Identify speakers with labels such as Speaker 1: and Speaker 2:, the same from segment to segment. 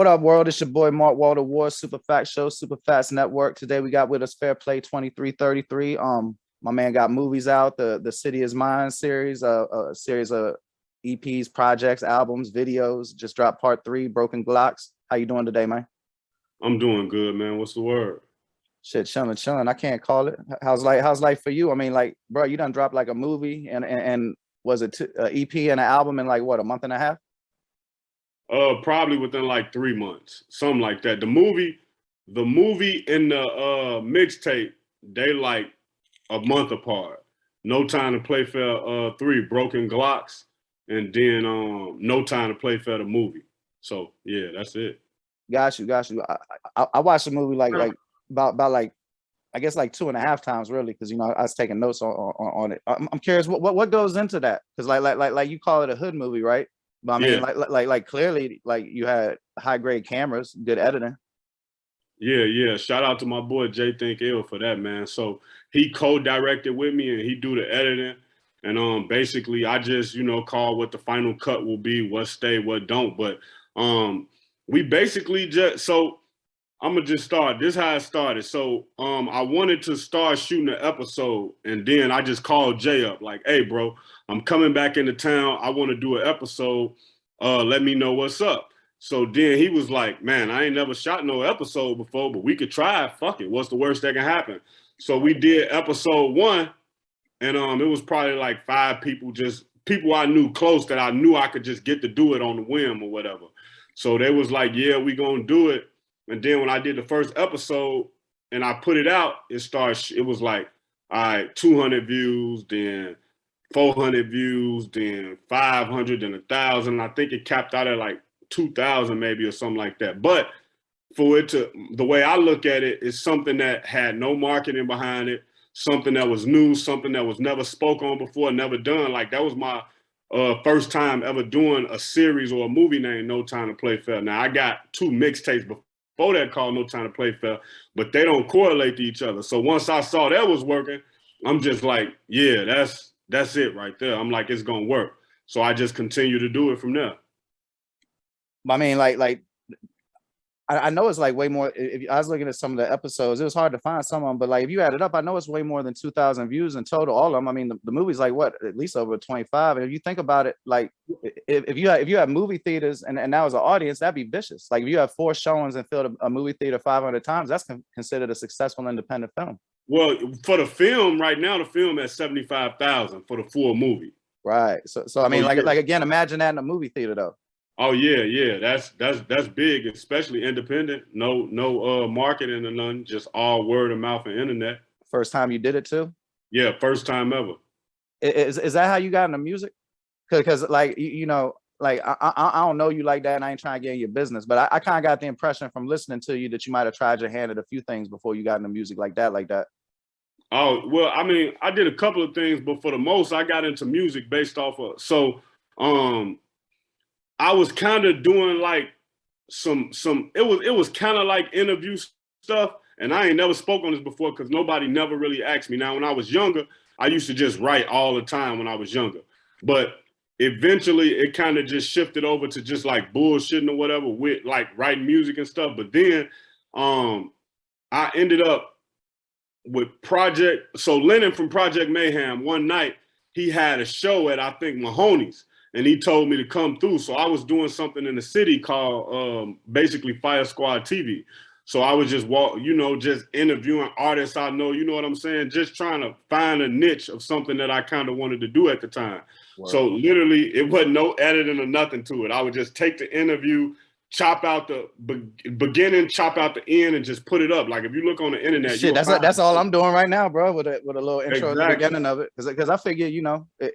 Speaker 1: What up, world? It's your boy Mark Walter Ward, Super Fat Show, Super Fats Network. Today we got with us Fairplay 2333. My man got movies out, the City Is Mine series, a series of EPs, projects, albums, videos. Just dropped part 3, Broken Glocks. How you doing today, man?
Speaker 2: I'm doing good, man. What's the word?
Speaker 1: Shit, chilling. I can't call it. How's life for you? I mean, like, bro, you done dropped like a movie and was it an EP and an album in like what, a month and a half?
Speaker 2: Probably within like 3 months, something like that. The movie and the mixtape, they like a month apart. No Time to Play Fair 3, Broken Glocks, and then No Time to Play Fair the movie. So yeah, that's it.
Speaker 1: Got you. I watched the movie like about like I guess like 2.5 times really, because I was taking notes on it. I'm curious what goes into that, because like you call it a hood movie, right? But I mean,
Speaker 2: Yeah.
Speaker 1: like clearly, like you had high grade cameras, good editing.
Speaker 2: Yeah. Shout out to my boy Jay Think Ill for that, man. So he co-directed with me and he do the editing. And basically I just, call what the final cut will be, what stay, what don't. But we basically just I'm gonna just start. This is how it started. So I wanted to start shooting an episode, and then I just called Jay up, like, hey bro, I'm coming back into town. I want to do an episode. Let me know what's up. So then he was like, man, I ain't never shot no episode before, but we could try it. Fuck it. What's the worst that can happen? So we did episode 1, and it was probably like 5 people, just people I knew close that I knew I could just get to do it on the whim or whatever. So they was like, yeah, we gonna do it. And then when I did the first episode and I put it out, it was like, all right, 200 views, then 400 views, then 500, then 1,000. I think it capped out at like 2,000 maybe or something like that. But the way I look at it, is something that had no marketing behind it, something that was new, something that was never spoke on before, never done. Like that was my first time ever doing a series or a movie named No Time to Play Fair. Now I got 2 mixtapes before that called No Time to Play Fair, but they don't correlate to each other. So once I saw that was working, I'm just like, yeah, that's it right there. I'm like, it's gonna work. So I just continue to do it from there.
Speaker 1: I mean, like I know it's like way more. If I was looking at some of the episodes, it was hard to find some of them, but like if you add it up, I know it's way more than 2,000 views in total. All of them. I mean, the movie's like what, at least over 25. And if you think about it, like if you have movie theaters and that was an audience, that'd be vicious. Like if you have 4 showings and filled a movie theater 500 times, that's considered a successful independent film.
Speaker 2: Well, for the film right now, the film at 75,000 for the full movie.
Speaker 1: Right. So I mean, like again, imagine that in a movie theater though.
Speaker 2: Oh yeah. That's big, especially independent. No marketing or nothing, just all word of mouth and internet.
Speaker 1: First time you did it too?
Speaker 2: Yeah, first time ever.
Speaker 1: Is that how you got into music? Because like like I don't know you like that, and I ain't trying to get in your business, but I kind of got the impression from listening to you that you might have tried your hand at a few things before you got into music like that.
Speaker 2: Oh, well, I mean, I did a couple of things, but for the most, I got into music based off of I was kind of doing like it was kind of like interview stuff, and I ain't never spoke on this before because nobody never really asked me. Now, when I was younger, I used to just write all the time when I was younger, but eventually it kind of just shifted over to just like bullshitting or whatever with like writing music and stuff. But then I ended up with Lennon from Project Mayhem. One night he had a show at, I think, Mahoney's, and he told me to come through. So I was doing something in the city called basically Fire Squad TV. So I was just just interviewing artists I know, you know what I'm saying? Just trying to find a niche of something that I kind of wanted to do at the time. Wow. So literally it wasn't no editing or nothing to it. I would just take the interview, chop out the beginning, chop out the end, and just put it up. Like if you look on the internet,
Speaker 1: shit, that's all I'm doing right now, bro. With a little intro at the beginning of it, because I figure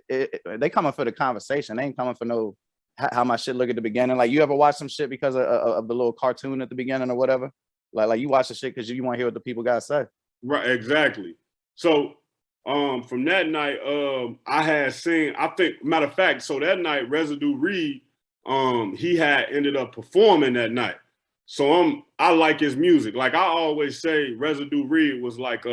Speaker 1: they coming for the conversation. They ain't coming for no how my shit look at the beginning. Like you ever watch some shit because of the little cartoon at the beginning or whatever? Like you watch the shit because you want to hear what the people gotta say.
Speaker 2: Right, exactly. So from that night, I had seen. I think matter of fact, so that night Residue Reed. He had ended up performing that night. So I like his music. Like I always say, Residue Reed was like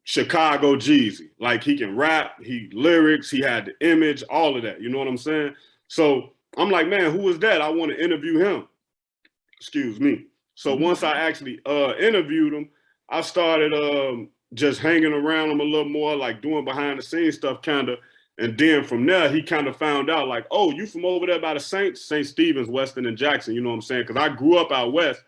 Speaker 2: Chicago Jeezy. Like he can rap, he lyrics, he had the image, all of that. You know what I'm saying? So I'm like, man, who is that? I want to interview him. Excuse me. So once I actually interviewed him, I started just hanging around him a little more, like doing behind the scenes stuff, kind of. And then from there, he kind of found out, like, oh, you from over there by the Saints, St. Stephen's, Weston, and Jackson. You know what I'm saying? Because I grew up out west.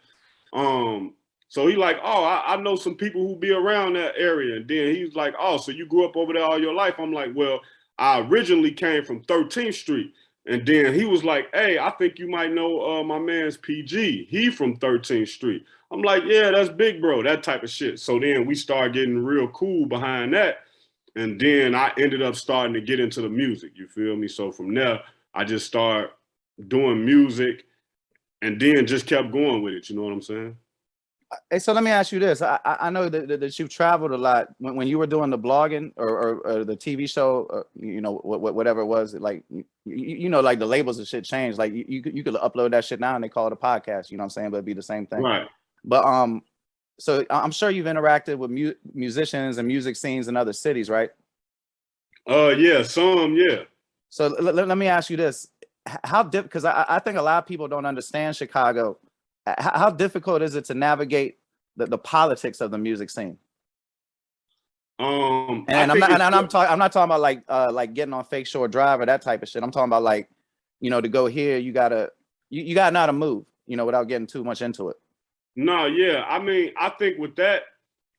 Speaker 2: So he like, oh, I know some people who be around that area. And then he's like, oh, so you grew up over there all your life? I'm like, well, I originally came from 13th Street. And then he was like, hey, I think you might know my man's PG. He from 13th Street. I'm like, yeah, that's big bro, that type of shit. So then we started getting real cool behind that. And then I ended up starting to get into the music, you feel me? So from there, I just started doing music and then just kept going with it, you know what I'm saying?
Speaker 1: Hey, so let me ask you this. I know that you've traveled a lot. When you were doing the blogging or the TV show, or, you know, whatever it was, like, you know, like the labels and shit changed. Like you could upload that shit now and they call it a podcast, you know what I'm saying? But it'd be the same thing.
Speaker 2: Right.
Speaker 1: But so I'm sure you've interacted with musicians and music scenes in other cities, right?
Speaker 2: Yeah, some, yeah.
Speaker 1: So let me ask you this. How because I think a lot of people don't understand Chicago. How difficult is it to navigate the politics of the music scene? And I'm not talking about like getting on Fake Shore Drive or that type of shit. I'm talking about, like, you know, to go here, you gotta know how to move, you know, without getting too much into it.
Speaker 2: No, yeah. I mean, I think with that,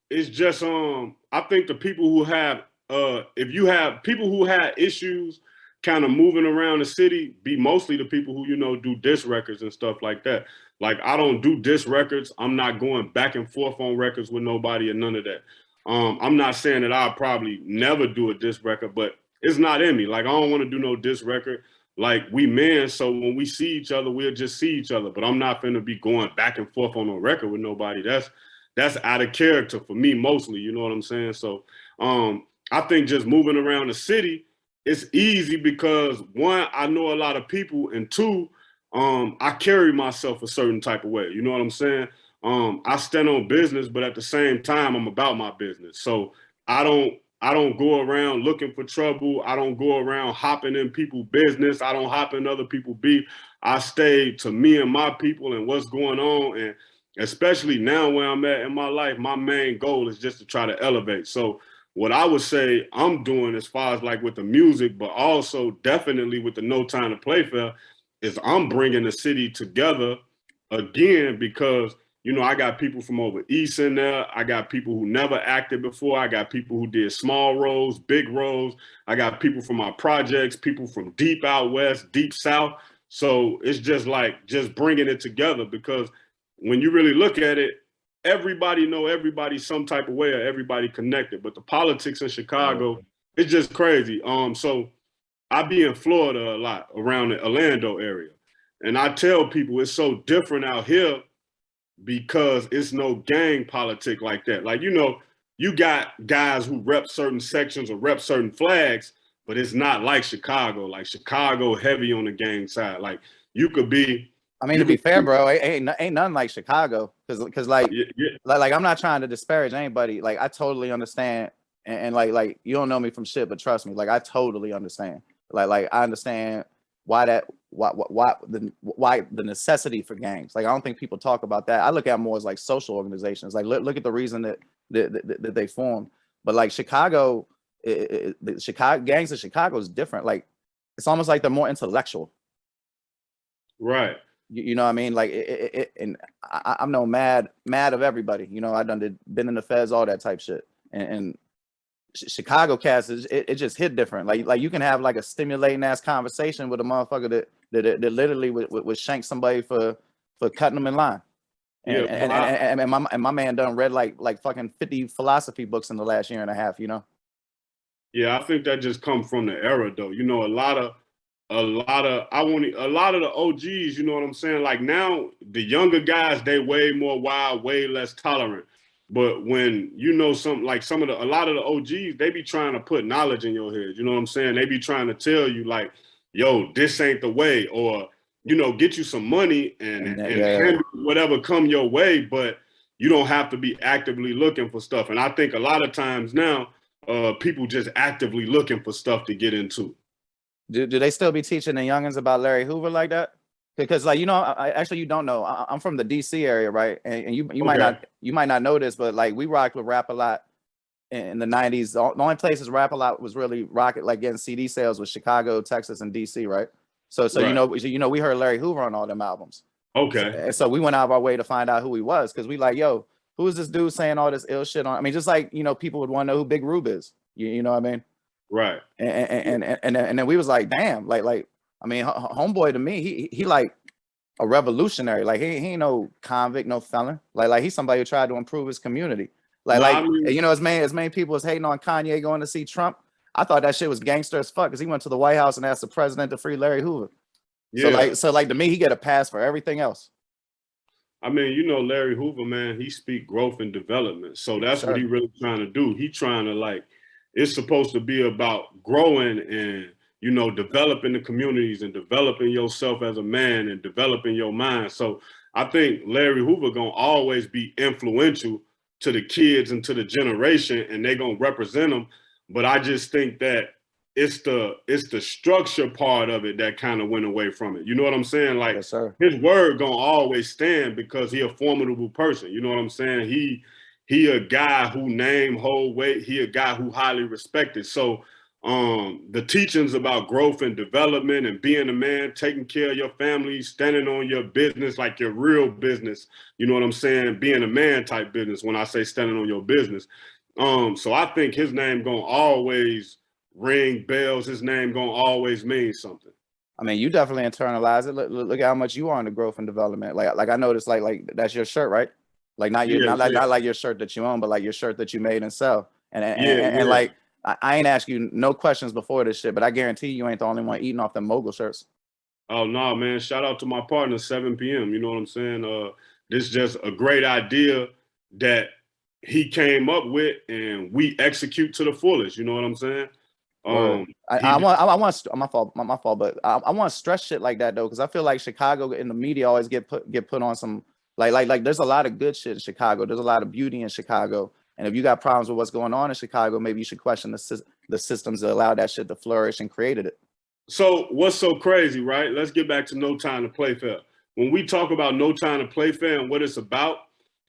Speaker 2: it's just I think the people who have if you have people who had issues kind of moving around the city, be mostly the people who, you know, do diss records and stuff like that. Like, I don't do diss records. I'm not going back and forth on records with nobody and none of that. I'm not saying that I'll probably never do a diss record, but it's not in me. Like, I don't want to do no diss record. Like, we men, so when we see each other, we'll just see each other. But I'm not finna be going back and forth on a record with nobody. That's out of character for me mostly, you know what I'm saying? So I think just moving around the city, it's easy because, one, I know a lot of people, and two, I carry myself a certain type of way. You know what I'm saying? I stand on business, but at the same time, I'm about my business. So I don't go around looking for trouble. I don't go around hopping in people's business. I don't hop in other people's beef. I stay to me and my people and what's going on. And especially now where I'm at in my life, my main goal is just to try to elevate. So what I would say I'm doing as far as like with the music, but also definitely with the No Time to Play Fair, is I'm bringing the city together again because, you know, I got people from over East in there. I got people who never acted before. I got people who did small roles, big roles. I got people from my projects, people from deep out west, deep south. So it's just like just bringing it together because when you really look at it, everybody know everybody some type of way or everybody connected. But the politics in Chicago, it's just crazy. So I be in Florida a lot, around the Orlando area. And I tell people it's so different out here because it's no gang politic like that. Like, you know, you got guys who rep certain sections or rep certain flags, but it's not like Chicago. Like, Chicago heavy on the gang side. Like, you could be.
Speaker 1: I mean, to be fair, bro, ain't nothing like Chicago. Cause like, like I'm not trying to disparage anybody. Like, I totally understand. And like you don't know me from shit, but trust me, like I totally understand. Like I understand why the necessity for gangs. Like, I don't think people talk about that. I look at them more as like social organizations. Like, look at the reason that they formed. But like Chicago, the Chicago gangs of Chicago is different. Like, it's almost like they're more intellectual.
Speaker 2: Right.
Speaker 1: You know what I mean? Like, and I'm no mad of everybody. You know, been in the feds, all that type shit. And Chicago cats, it just hit different. Like you can have like a stimulating ass conversation with a motherfucker that literally would shank somebody for cutting them in line. And my man done read like fucking 50 philosophy books in the last year and a half. You know?
Speaker 2: Yeah, I think that just come from the era though. You know, a lot of the OGs, you know what I'm saying? Like, now the younger guys, they way more wild, way less tolerant. But when you know a lot of the OGs, they be trying to put knowledge in your head. You know what I'm saying? They be trying to tell you like, yo, this ain't the way, or, you know, get you some money and handle whatever come your way, but you don't have to be actively looking for stuff. And I think a lot of times now, people just actively looking for stuff to get into.
Speaker 1: Do they still be teaching the youngins about Larry Hoover like that? Because like, you know, actually you don't know. I'm from the DC area, right? And you might not know this, but like we rocked with rap a lot in the 90s. The only places rap a lot was really rocking, like getting CD sales, was Chicago, Texas, and DC, right? So
Speaker 2: Right.
Speaker 1: you know, we heard Larry Hoover on all them albums.
Speaker 2: Okay.
Speaker 1: So we went out of our way to find out who he was, because we like, yo, who is this dude saying all this ill shit on? I mean, just like, you know, people would want to know who Big Rube is. You know what I mean?
Speaker 2: Right.
Speaker 1: And then we was like, damn, like I mean, homeboy to me, he like a revolutionary. Like he ain't no convict, no felon. Like he's somebody who tried to improve his community.
Speaker 2: No, I
Speaker 1: Like
Speaker 2: mean,
Speaker 1: you know, as many people was hating on Kanye going to see Trump. I thought that shit was gangster as fuck, because he went to the White House and asked the president to free Larry Hoover.
Speaker 2: yeah.
Speaker 1: So like to me, he get a pass for everything else.
Speaker 2: I mean, you know, Larry Hoover, man, he speak growth and development. So that's what he
Speaker 1: Sure.
Speaker 2: really trying to do. He trying to like, it's supposed to be about growing and, you know, developing the communities and developing yourself as a man and developing your mind. So I think Larry Hoover gonna always be influential to the kids and to the generation, and they gonna represent them. But I just think that it's the structure part of it that kind of went away from it. You know what I'm saying? Like
Speaker 1: Yes, sir.
Speaker 2: his word gonna always stand because he a formidable person. You know what I'm saying? He a guy who name hold weight. He a guy who highly respected. So the teachings about growth and development and being a man, taking care of your family, standing on your business like your real business. You know what I'm saying? Being a man type business. When I say standing on your business, so I think his name gonna always ring bells. His name gonna always mean something.
Speaker 1: I mean, you definitely internalize it. Look at how much you are into growth and development. Like I noticed, like that's your shirt, right? Like not your
Speaker 2: Yeah,
Speaker 1: not like your shirt that you own, but like your shirt that you made and sell.
Speaker 2: yeah,
Speaker 1: And
Speaker 2: yeah.
Speaker 1: like I ain't asked you no questions before this shit, but I guarantee you ain't the only one eating off them mogul shirts.
Speaker 2: Oh no, man! Shout out to my partner, 7 p.m. You know what I'm saying? This is just a great idea that he came up with, and we execute to the fullest. You know what I'm saying?
Speaker 1: Word.
Speaker 2: He just
Speaker 1: I want my fault, but I want to stress shit like that though, because I feel like Chicago in the media always get put on some like there's a lot of good shit in Chicago. There's a lot of beauty in Chicago, and if you got problems with what's going on in Chicago, maybe you should question the systems that allow that shit to flourish and created it.
Speaker 2: So what's so crazy, right? Let's get back to No Time to Play Fair. When we talk about No Time to Play Fair and what it's about,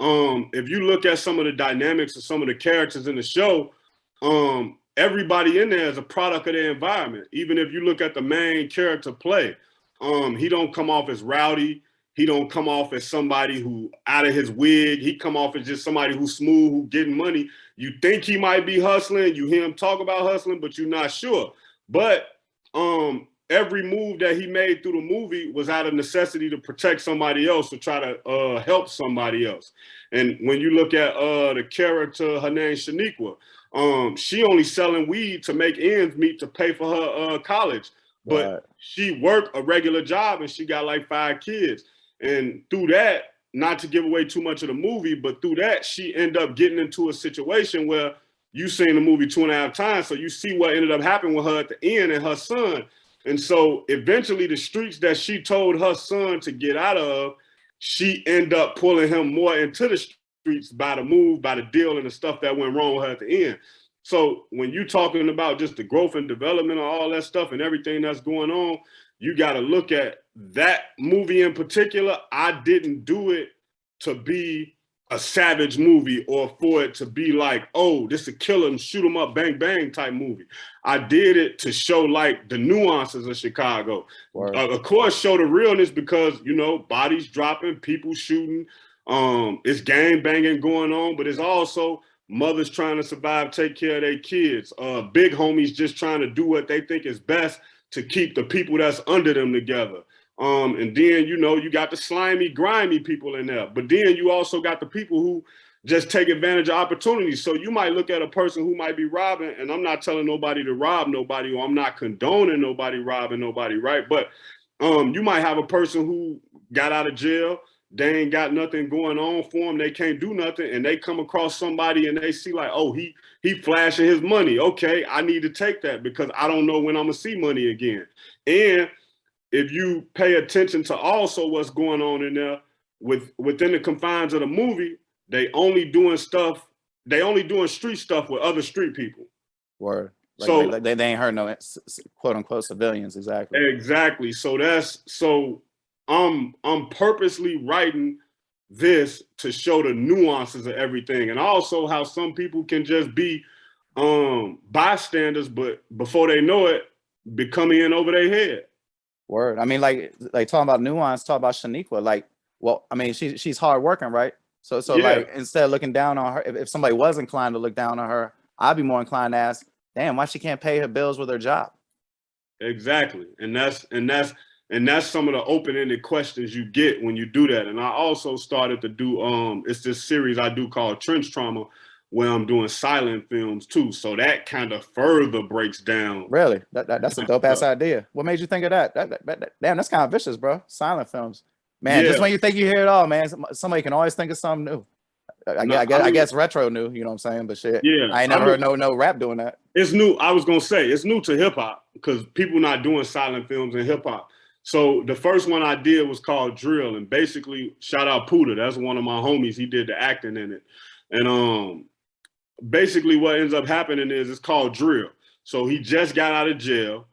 Speaker 2: if you look at some of the dynamics of some of the characters in the show, everybody in there is a product of their environment. Even if you look at the main character Play, he don't come off as rowdy. He don't come off as somebody who out of his wig. He come off as just somebody who's smooth, who getting money. You think he might be hustling. You hear him talk about hustling, but you're not sure. But every move that he made through the movie was out of necessity to protect somebody else, to try to help somebody else. And when you look at the character, her name Shaniqua, she only selling weed to make ends meet to pay for her college. But
Speaker 1: Right.
Speaker 2: she worked a regular job and she got like 5 kids. And through that, not to give away too much of the movie, but through that, she ended up getting into a situation where you seen the movie 2.5 times, so you see what ended up happening with her at the end and her son. And so eventually the streets that she told her son to get out of, she ended up pulling him more into the streets by the move, by the deal and the stuff that went wrong with her at the end. So when you're talking about just the growth and development of all that stuff and everything that's going on, you got to look at that movie in particular. I didn't do it to be a savage movie or for it to be like, oh, this a kill him, shoot him up, bang, bang type movie. I did it to show like the nuances of Chicago. Of course, show the realness because, you know, bodies dropping, people shooting, it's gang banging going on, but it's also mothers trying to survive, take care of their kids, big homies just trying to do what they think is best to keep the people that's under them together. And then, you know, you got the slimy, grimy people in there. But then you also got the people who just take advantage of opportunities. So you might look at a person who might be robbing, and I'm not telling nobody to rob nobody, or I'm not condoning nobody robbing nobody, right? But you might have a person who got out of jail, they ain't got nothing going on for them, they can't do nothing, and they come across somebody and they see like, oh, he flashing his money. Okay, I need to take that because I don't know when I'm gonna see money again. And if you pay attention to also what's going on in there within the confines of the movie, they only doing street stuff with other street people.
Speaker 1: Word.
Speaker 2: So
Speaker 1: they ain't hurt no quote unquote civilians. Exactly.
Speaker 2: Exactly. So I'm purposely writing this to show the nuances of everything, and also how some people can just be bystanders, but before they know it, be coming in over their head.
Speaker 1: Word. I mean, like talking about nuance, talk about Shaniqua. Like, well, I mean, she's hard working, right? So
Speaker 2: Yeah.
Speaker 1: like, instead of looking down on her, if somebody was inclined to look down on her, I'd be more inclined to ask, damn, why she can't pay her bills with her job?
Speaker 2: Exactly. And that's some of the open-ended questions you get when you do that. And I also started to do it's this series I do called Trench Trauma, where I'm doing silent films too. So that kind of further breaks down.
Speaker 1: Really? That's a dope ass idea. What made you think of that? Damn, that's kind of vicious, bro. Silent films. Man,
Speaker 2: Yeah.
Speaker 1: just when you think you hear it all, man, somebody can always think of something new. I guess retro new, you know what I'm saying? But shit,
Speaker 2: Yeah,
Speaker 1: I ain't never heard no rap doing that.
Speaker 2: It's new. I was gonna say it's new to hip hop because people not doing silent films in hip hop. So the first one I did was called Drill, and basically, shout out Puda. That's one of my homies. He did the acting in it, and basically what ends up happening is it's called Drill. So he just got out of jail.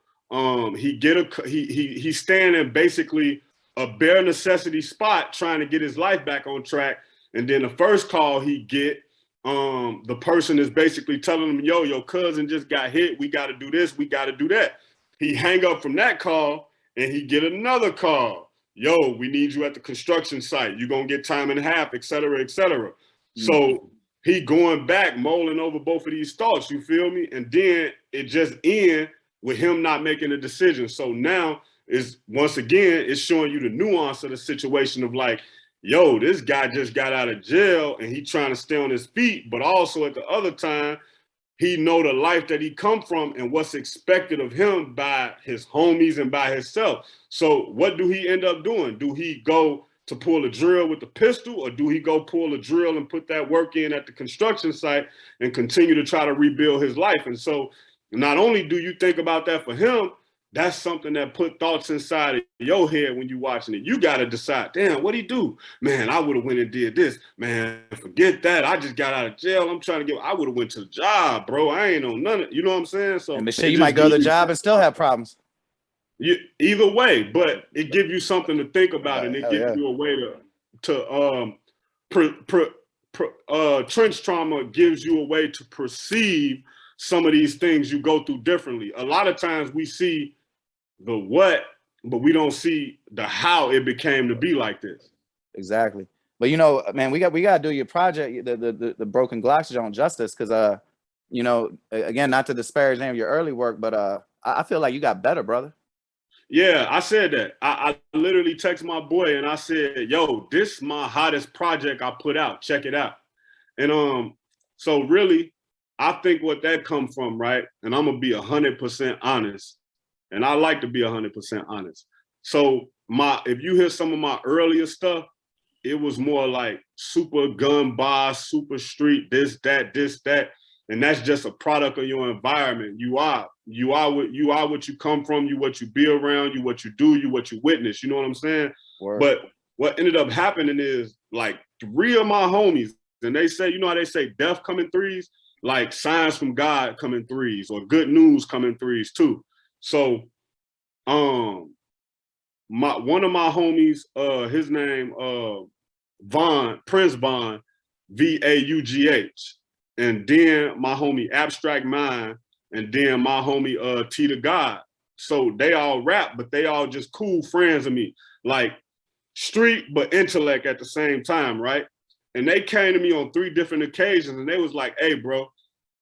Speaker 2: He's staying in basically a bare necessity spot trying to get his life back on track. And then the first call he get, the person is basically telling him, yo, your cousin just got hit. We got to do this. We got to do that. He hang up from that call and he get another call. Yo, we need you at the construction site. You're going to get time and a half, et cetera, et cetera. Mm-hmm. So he going back, mulling over both of these thoughts, you feel me? And then it just end with him not making a decision. So now is once again, it's showing you the nuance of the situation of like, yo, this guy just got out of jail and he trying to stay on his feet, but also at the other time, he know the life that he come from and what's expected of him by his homies and by himself. So what do he end up doing? Do he go to pull a drill with the pistol, or do he go pull a drill and put that work in at the construction site and continue to try to rebuild his life? And so not only do you think about that for him, that's something that put thoughts inside of your head when you're watching it. You got to decide, damn, what'd he do? Man, I would have went and did this. Man, forget that. I just got out of jail. I'm trying to I would have went to the job, bro. I ain't on none of, you know what I'm saying? So
Speaker 1: and the shit, you might go to the job and still have problems.
Speaker 2: Either way, but it gives you something to think about, and it gives you a way to trench trauma gives you a way to perceive some of these things you go through differently. A lot of times we see the what, but we don't see the how it became to be like this.
Speaker 1: Exactly. But you know, man, we got to do your project, the Broken Glocks Joint justice, because you know, again, not to disparage any of your early work, but I feel like you got better, brother.
Speaker 2: Yeah, I said that. I literally texted my boy and I said, yo, this is my hottest project I put out. Check it out. And so really, I think what that come from, right? And I'm gonna be 100% honest. And I like to be 100% honest. So if you hear some of my earlier stuff, it was more like super gun boss, super street, this, that. And that's just a product of your environment. You are what you come from, you what you be around, you what you do, you what you witness. You know what I'm saying? Word. But what ended up happening is like 3 of my homies, and they say, you know how they say death come in threes? Like signs from God come in threes, or good news come in threes too. So one of my homies, his name Prince Vaughn, Vaugh. And then my homie Abstract Mind, and then my homie T to God. So they all rap, but they all just cool friends of me, like street but intellect at the same time, right? And they came to me on 3 different occasions, and they was like, hey, bro,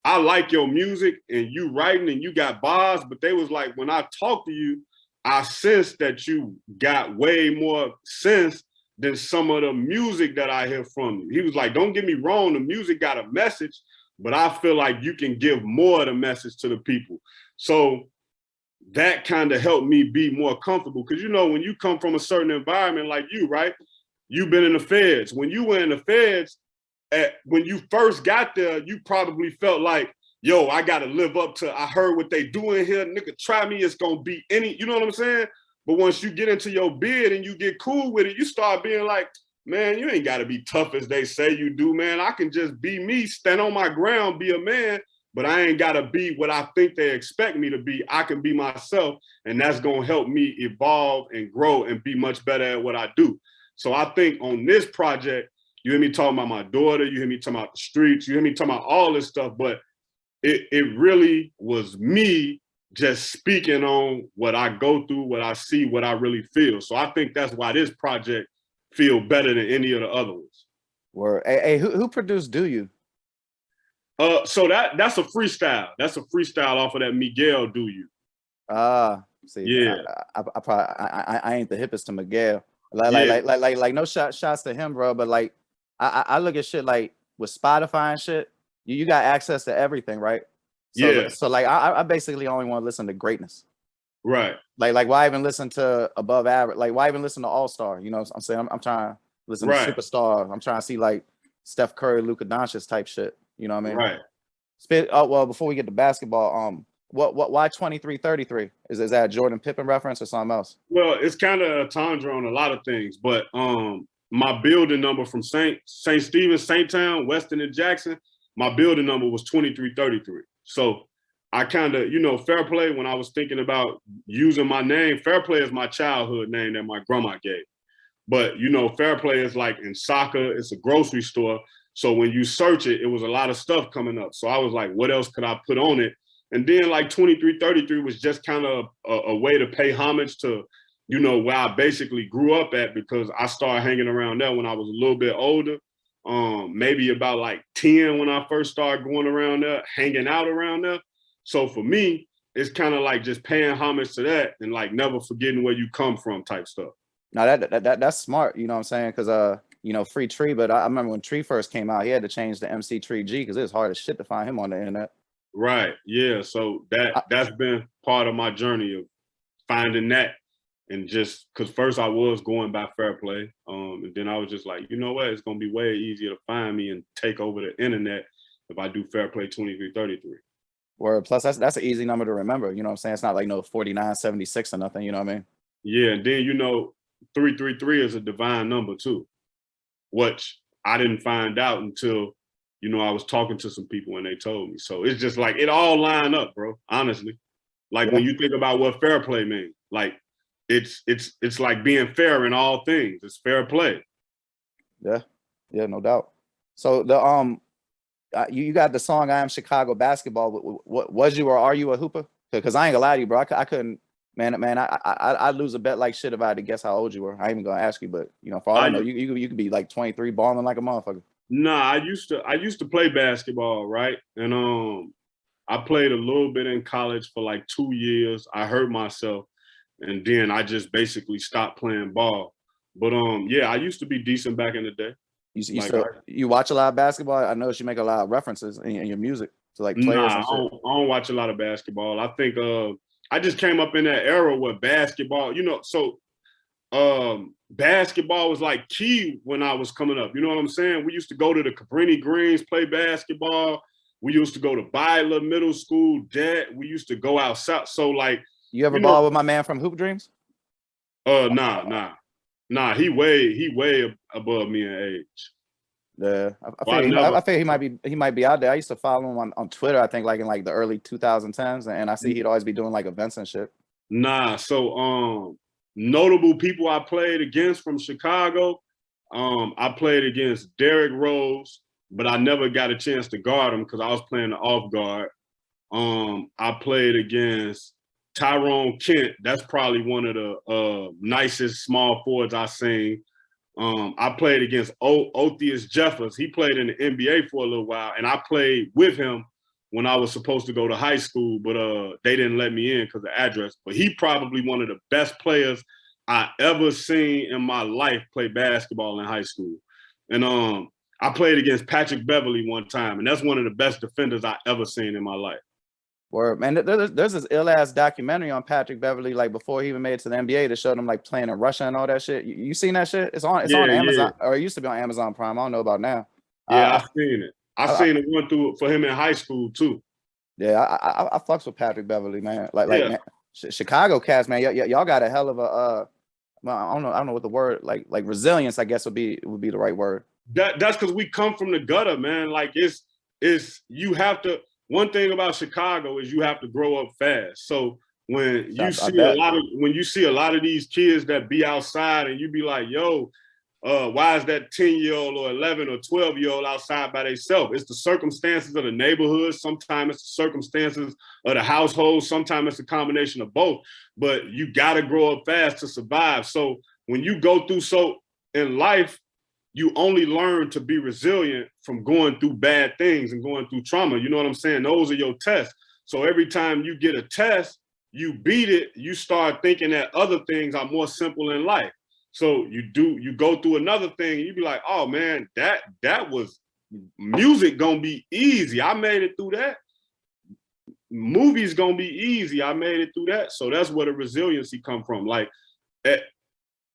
Speaker 2: I like your music and you writing and you got bars, but they was like, when I talk to you, I sense that you got way more sense than some of the music that I hear from you. He was like, don't get me wrong, the music got a message, but I feel like you can give more of the message to the people. So that kind of helped me be more comfortable. Because, you know, when you come from a certain environment like you, right? You've been in the feds. When you were in the feds, when you first got there, you probably felt like, yo, I got to live up to, I heard what they doing here. Nigga, try me. It's going to be any, you know what I'm saying? But once you get into your bid and you get cool with it, you start being like, man, you ain't got to be tough as they say you do, man. I can just be me, stand on my ground, be a man, but I ain't gotta be what I think they expect me to be. I can be myself, and that's gonna help me evolve and grow and be much better at what I do. So I think on this project, you hear me talking about my daughter, you hear me talking about the streets, you hear me talking about all this stuff, but it really was me just speaking on what I go through, what I see, what I really feel. So I think that's why this project feel better than any of the other ones.
Speaker 1: Word. Hey, who produced Do You?
Speaker 2: So that's a freestyle. That's a freestyle off of that Miguel Do You.
Speaker 1: See,
Speaker 2: Yeah.
Speaker 1: I probably I ain't the hippest to Miguel. Like no shots to him, bro. But like I look at shit like with Spotify and shit. You got access to everything, right? So
Speaker 2: Yeah.
Speaker 1: so like I basically only want to listen to greatness.
Speaker 2: Right.
Speaker 1: Like why even listen to above average? Like why even listen to All Star? You know what I'm saying? I'm trying to listen to Superstar. I'm trying to see like Steph Curry, Luka Doncic type shit. You know what I mean?
Speaker 2: Right.
Speaker 1: Oh well, before we get to basketball, why 23-33? Is that a Jordan Pippen reference or something else?
Speaker 2: Well, it's kind of a tundra on a lot of things, but my building number from St. Stephen, St. Town, Weston and Jackson, my building number was 2333. So I kind of, Fairplay, when I was thinking about using my name, Fairplay is my childhood name that my grandma gave. But, Fairplay is like in soccer, it's a grocery store. So when you search it, it was a lot of stuff coming up. So I was like, what else could I put on it? And then like 2333 was just kind of a way to pay homage to, where I basically grew up at, because I started hanging around there when I was a little bit older. Maybe about like 10 when I first started going around there, hanging out around there. So for me, it's kind of like just paying homage to that and like never forgetting where you come from type stuff.
Speaker 1: Now that's smart, you know what I'm saying? Because Free Tree, but I remember when Tree first came out, he had to change the MC Tree G because it was hard as shit to find him on the internet.
Speaker 2: Right. Yeah. So that's been part of my journey of finding that. And just because first I was going by Fairplay, and then I was just like, you know what, it's gonna be way easier to find me and take over the internet if I do Fairplay 2333.
Speaker 1: Word. Plus that's an easy number to remember. You know what I'm saying? It's not like no 4976 or nothing. You know what I mean?
Speaker 2: Yeah, and then 333 is a divine number too, which I didn't find out until I was talking to some people and they told me. So it's just like it all lined up, bro. Honestly, like when you think about what fair play means, like it's like being fair in all things. It's fair play.
Speaker 1: Yeah, no doubt. So the you got the song "I Am Chicago Basketball." What was you or are you a hooper? Because I ain't gonna lie to you, bro. I couldn't. Man, I'd lose a bet like shit if I had to guess how old you were. I ain't even gonna ask you, but for all I know, you could be like 23, balling like a motherfucker.
Speaker 2: Nah, I used to play basketball, right? And I played a little bit in college for like 2 years. I hurt myself, and then I just basically stopped playing ball. But yeah, I used to be decent back in the day.
Speaker 1: You watch a lot of basketball? I noticed you make a lot of references in your music to like players and shit.
Speaker 2: I don't watch a lot of basketball. I think I just came up in that era where basketball, basketball was like key when I was coming up. You know what I'm saying? We used to go to the Cabrini Greens, play basketball. We used to go to Byler Middle School, we used to go outside. So like,
Speaker 1: you ever ball with my man from Hoop Dreams?
Speaker 2: Nah. He way above me in age.
Speaker 1: Yeah, I feel he might be out there. I used to follow him on Twitter. I think like in like the early 2010s, and I see he'd always be doing like events and shit.
Speaker 2: Nah, so notable people I played against from Chicago. I played against Derek Rose, but I never got a chance to guard him because I was playing the off guard. I played against Tyrone Kent. That's probably one of the nicest small forwards I've seen. I played against Otheus Jeffers. He played in the NBA for a little while, and I played with him when I was supposed to go to high school, but they didn't let me in because of address. But he probably one of the best players I ever seen in my life play basketball in high school. And I played against Patrick Beverly one time, and that's one of the best defenders I ever seen in my life.
Speaker 1: Word, man. There's this ill-ass documentary on Patrick Beverly, like before he even made it to the NBA, that showed him like playing in Russia and all that shit. You seen that shit? It's on Amazon, or it used to be on Amazon Prime. I don't know about now.
Speaker 2: Yeah, I've seen it. I seen it went through for him in high school too.
Speaker 1: Yeah, I fucks with Patrick Beverly, man. Man, Chicago cats, man. Y'all got a hell of a well, I don't know what the word like resilience, I guess would be the right word.
Speaker 2: That's because we come from the gutter, man. Like it's you have to. one thing about Chicago is you have to grow up fast. So when you see a lot of these kids that be outside and you be like, yo, why is that 10-year-old or 11 or 12-year-old outside by themselves? It's the circumstances of the neighborhood. Sometimes it's the circumstances of the household. Sometimes it's a combination of both. But you got to grow up fast to survive. So when you go through in life, you only learn to be resilient from going through bad things and going through trauma. You know what I'm saying? Those are your tests. So every time you get a test, you beat it, you start thinking that other things are more simple in life. So you go through another thing and you be like, oh man, that was music gonna be easy. I made it through that. Movies gonna be easy. I made it through that. So that's where the resiliency come from. Like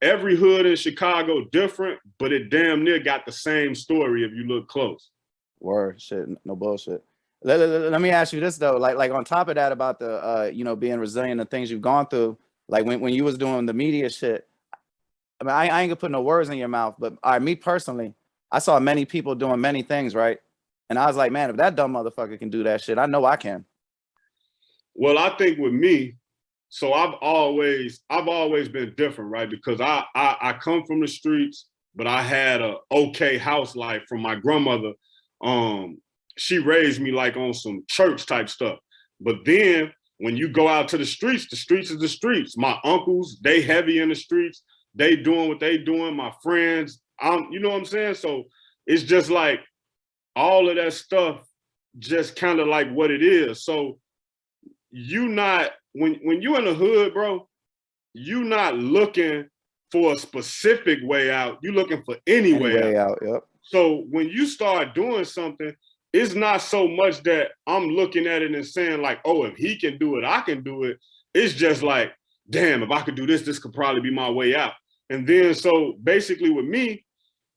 Speaker 2: every hood in Chicago different, but it damn near got the same story if you look close.
Speaker 1: Word, shit, no bullshit. Let me ask you this though, like on top of that about the being resilient and things you've gone through, like when you was doing the media shit, I mean, I ain't gonna put no words in your mouth, but me personally, I saw many people doing many things, right? And I was like, man, if that dumb motherfucker can do that shit, I know I can.
Speaker 2: Well, I think with me, so I've always been different, right? Because I come from the streets, but I had a okay house life from my grandmother. She raised me like on some church type stuff. But then when you go out to the streets is the streets. My uncles, they heavy in the streets. They doing what they doing. My friends, you know what I'm saying? So it's just like all of that stuff, just kind of like what it is. So when you in the hood, bro, you not looking for a specific way out. You looking for any way out.
Speaker 1: Yep.
Speaker 2: So when you start doing something, it's not so much that I'm looking at it and saying like, oh, if he can do it, I can do it. It's just like, damn, if I could do this, this could probably be my way out. And then so basically with me,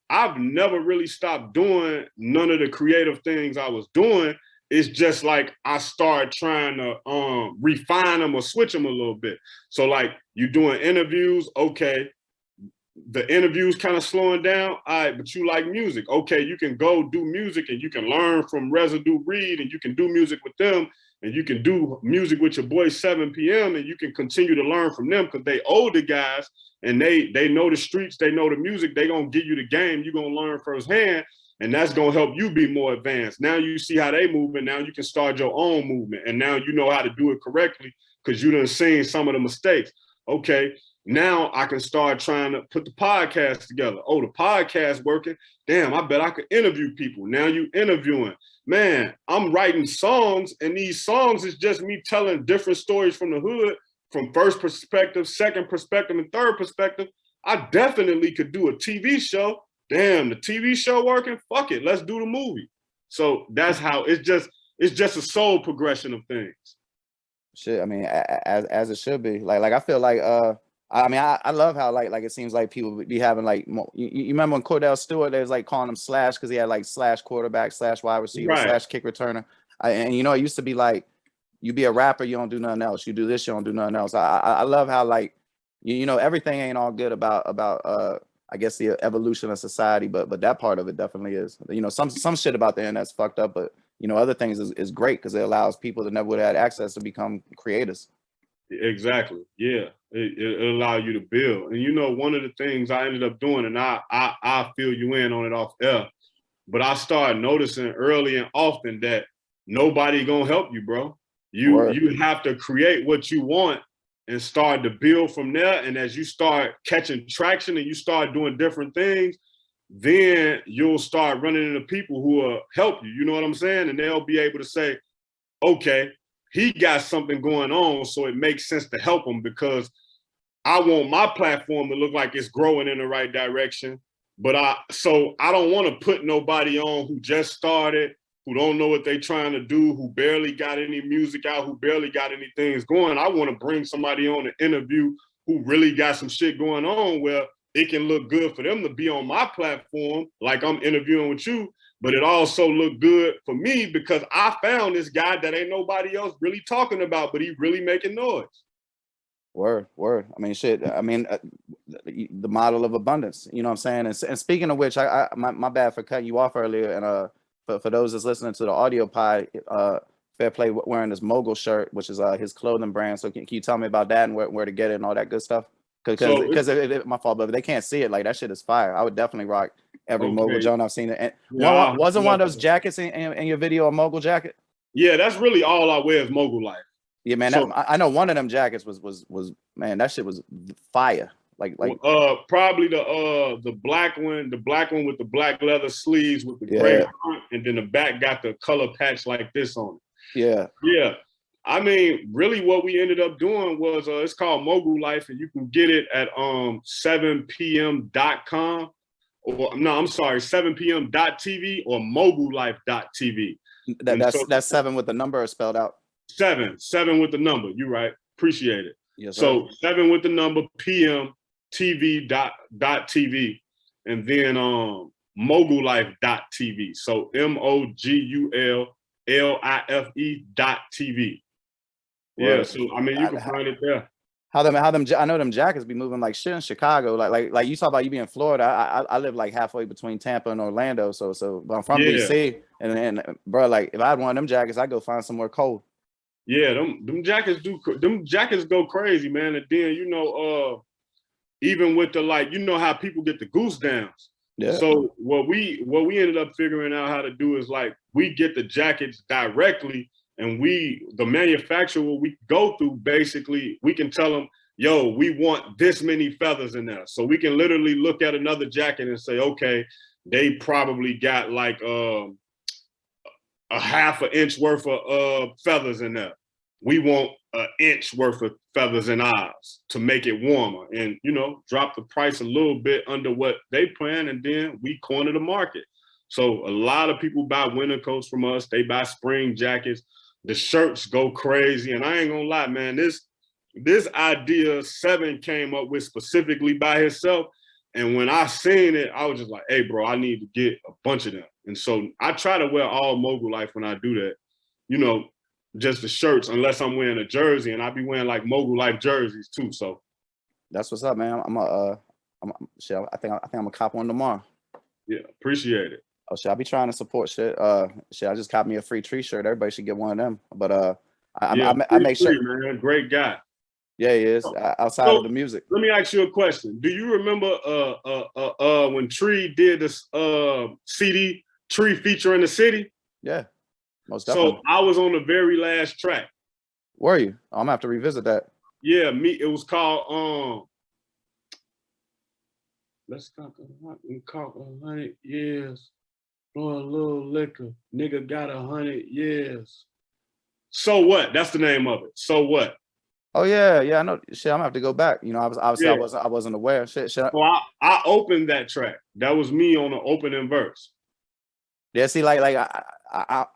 Speaker 2: I've never really stopped doing none of the creative things I was doing. It's just like I started trying to refine them or switch them a little bit. So like you doing interviews, okay, the interviews kind of slowing down, all right, but you like music. Okay, you can go do music and you can learn from Residue Reed and you can do music with them and you can do music with your boy 7 p.m. and you can continue to learn from them because they older guys and they know the streets, they know the music, they gonna give you the game, you're gonna learn firsthand, and that's gonna help you be more advanced. Now you see how they move and now you can start your own movement and now you know how to do it correctly because you done seen some of the mistakes. Okay, now I can start trying to put the podcast together. Oh, the podcast working. Damn, I bet I could interview people. Now you interviewing. Man, I'm writing songs, and these songs is just me telling different stories from the hood, from first perspective, second perspective, and third perspective. I definitely could do a TV show. Damn, the TV show working? Fuck it, let's do the movie. So that's how it's just a soul progression of things.
Speaker 1: Shit, I mean, as it should be. Like I feel like I mean, I love how like it seems like people be having like you remember when Cordell Stewart, they was like calling him Slash because he had like slash quarterback, slash wide receiver,
Speaker 2: right,
Speaker 1: slash kick returner. And you know, it used to be like you be a rapper, you don't do nothing else. You do this, you don't do nothing else. I love how like you know everything ain't all good about I guess the evolution of society, but that part of it definitely is. You know, some shit about the internet's fucked up, but you know, other things is great because it allows people that never would have had access to become creators.
Speaker 2: Exactly. Yeah. It allow you to build. And you know, one of the things I ended up doing, and I fill you in on it off air, but I started noticing early and often that nobody gonna help you, bro. You have to create what you want and start to build from there. And as you start catching traction and you start doing different things, then you'll start running into people who will help you. You know what I'm saying? And they'll be able to say, okay, he got something going on, so it makes sense to help him because I want my platform to look like it's growing in the right direction. But I don't want to put nobody on who just started, who don't know what they're trying to do, who barely got any music out, who barely got any things going. I want to bring somebody on to interview who really got some shit going on where it can look good for them to be on my platform, like I'm interviewing with you, but it also looked good for me because I found this guy that ain't nobody else really talking about, but he really making noise.
Speaker 1: Word. I mean, shit. I mean, the model of abundance. You know what I'm saying? And speaking of which, my bad for cutting you off earlier. And for those that's listening to the audio pod, Fairplay wearing this Mogul shirt, which is his clothing brand. So can you tell me about that and where to get it and all that good stuff? Because my fault, but they can't see it. Like that shit is fire. I would definitely rock every Mogul Joan I've seen it. And wasn't one of those jackets in your video a Mogul jacket?
Speaker 2: Yeah, that's really all I wear is Mogul Life.
Speaker 1: Yeah, man. So, I know one of them jackets was man, that shit was fire. Like
Speaker 2: probably the black one with the black leather sleeves with the gray front, and then the back got the color patch like this on it. Yeah. I mean, really what we ended up doing was it's called Mogul Life, and you can get it at 7pm.com or no, I'm sorry, 7pm.tv or mogullife.tv.
Speaker 1: That's 7 with the number spelled out.
Speaker 2: 7 with the number. You're right. Appreciate it.
Speaker 1: Yes,
Speaker 2: so 7 with the number pm.tv and then mogullife.tv. So MOGULLIFE.tv. Yeah, so I mean you can find it there.
Speaker 1: How them I know them jackets be moving like shit in Chicago. Like you talk about you being in Florida. I live like halfway between Tampa and Orlando. So but I'm from DC and bro, like if I had one of them jackets, I'd go find somewhere cold.
Speaker 2: Yeah, them jackets go crazy, man. And then even with the like, you know how people get the goose downs. Yeah. So what we ended up figuring out how to do is like we get the jackets directly, and the manufacturer we go through, basically we can tell them, yo, we want this many feathers in there. So we can literally look at another jacket and say, okay, they probably got like a half an inch worth of feathers in there. We want an inch worth of feathers in ours to make it warmer and, drop the price a little bit under what they plan. And then we corner the market. So a lot of people buy winter coats from us. They buy spring jackets. The shirts go crazy. And I ain't gonna lie, man, this idea 7 came up with specifically by himself. And when I seen it, I was just like, hey, bro, I need to get a bunch of them. And so I try to wear all Mogul Life when I do that, just the shirts, unless I'm wearing a jersey, and I be wearing like Mogul Life jerseys too. So
Speaker 1: that's what's up, man. I think I'm gonna cop one tomorrow.
Speaker 2: Yeah, appreciate it.
Speaker 1: Oh shit, I be trying to support shit. I just caught me a free tree shirt. Everybody should get one of them. But I make sure,
Speaker 2: man. Great guy.
Speaker 1: Yeah, he is. Outside of the music.
Speaker 2: Let me ask you a question. Do you remember when Tree did this CD, Tree featuring the city?
Speaker 1: Yeah, most definitely.
Speaker 2: So I was on the very last track.
Speaker 1: Were you? I'm gonna have to revisit that.
Speaker 2: Yeah, it was called let's talk 100 years. For a little liquor. Nigga got 100 years. So what? That's the name of it. So what?
Speaker 1: Oh yeah, I know. Shit, I'm gonna have to go back. I wasn't aware. Shit.
Speaker 2: So I opened that track. That was me on the opening verse.
Speaker 1: Yeah, see, like I